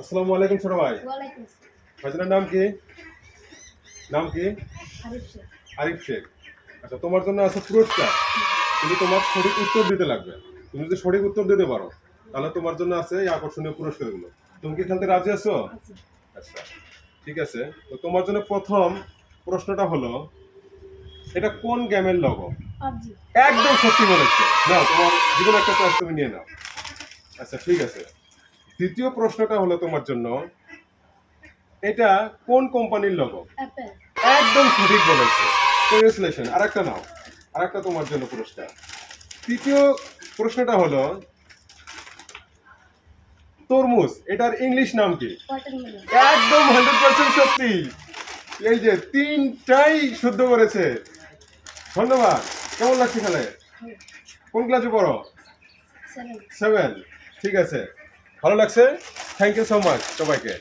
আসসালামু আলাইকুম ছোট ভাই। ওয়ালাইকুম আসসালাম। ভাইজানের নাম কি? নাম কি? আরিফ শেখ। আরিফ শেখ। আচ্ছা, তোমার জন্য আছে পুরস্কার। কিন্তু তোমার সঠিক উত্তর দিতে লাগবে। তুমি যদি সঠিক উত্তর দিতে পারো তাহলে তোমার জন্য আছে এই আকর্ষণীয় পুরস্কারগুলো। তুমি কি খেলতে রাজি আছো? আছি। আচ্ছা, ঠিক আছে। তো তোমার জন্য প্রথম প্রশ্নটা হলো, এটা কোন গেমের লোগো? পাবজি। একদম সত্যি বলেছো। নাও, তোমার জীবনে একটা প্রাইজ তুমি নিয়ে নাও। আচ্ছা, ঠিক আছে। দ্বিতীয় প্রশ্নটা হলো তোমার জন্য, এটা কোন কোম্পানির লোগো? অ্যাপেল। একদম সঠিক বলেছে। কংগ্রেচুলেশন। আরেকটা নাও, আরেকটা তোমার জন্য পুরস্কার। তৃতীয় প্রশ্নটা হলো, তরমুজ এটার ইংলিশ নাম কি? ওয়াটারমেলন। একদম 100% সত্যি। এই যে তিনটাই শুদ্ধ করেছে। ধন্যবাদ। কেমন লাগছে খেলে? কোন ক্লাসে পড়ো? 7। 7। ঠিক আছে, ভালো লাগছে। থ্যাংক ইউ সো মাচ সবাইকে।